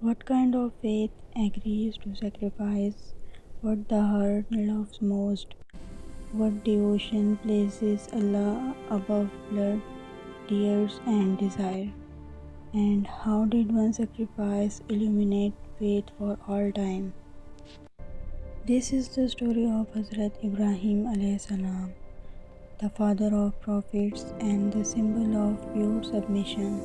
What kind of faith agrees to sacrifice what the heart loves most? What devotion places Allah above blood, tears, and desire? And how did one sacrifice illuminate faith for all time? This is the story of Hazrat Ibrahim alayhi salam, the father of prophets and the symbol of pure submission.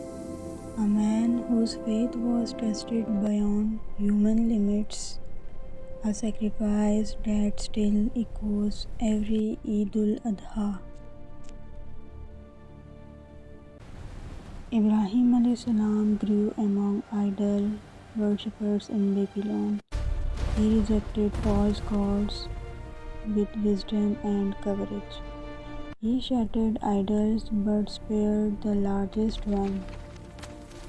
A man whose faith was tested beyond human limits, a sacrifice that still echoes every Eid al-Adha. Ibrahim alayhi salam grew among idol worshippers in Babylon. He rejected false gods with wisdom and courage. He shattered idols but spared the largest one.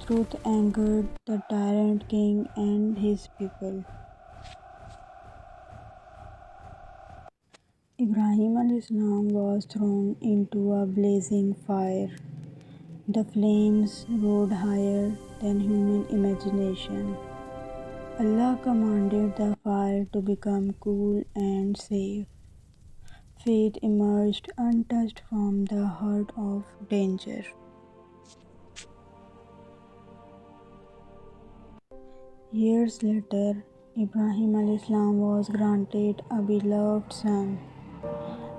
Truth angered the tyrant king and his people. Ibrahim alayhi salam was thrown into a blazing fire. The flames roared higher than human imagination. Allah commanded the fire to become cool and safe. Faith emerged untouched from the heart of danger. Years later, Ibrahim alayhi salam was granted a beloved son.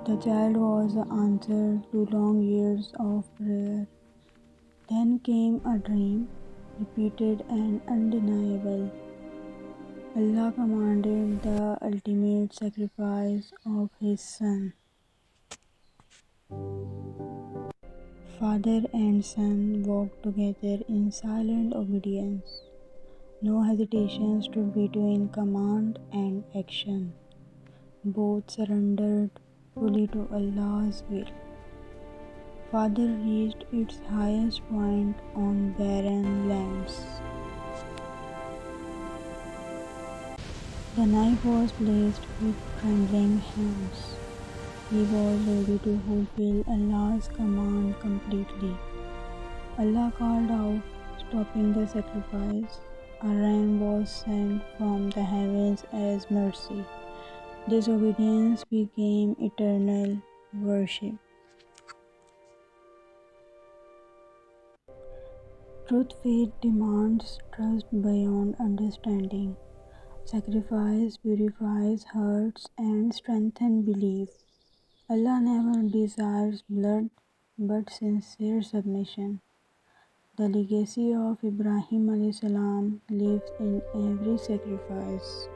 The child was the answer to long years of prayer. Then came a dream, repeated and undeniable. Allah commanded the ultimate sacrifice of His son. Father and son walked together in silent obedience. No hesitation stood between command and action. Both surrendered fully to Allah's will. Father reached its highest point on barren lands. The knife was placed with trembling hands. He was ready to fulfill Allah's command completely. Allah called out, stopping the sacrifice. A ram was sent from the heavens as mercy. This obedience became eternal worship. Truth faith demands trust beyond understanding. Sacrifice purifies hearts and strengthens belief. Allah never desires blood but sincere submission. The legacy of Ibrahim alayhi salam lives in every sacrifice.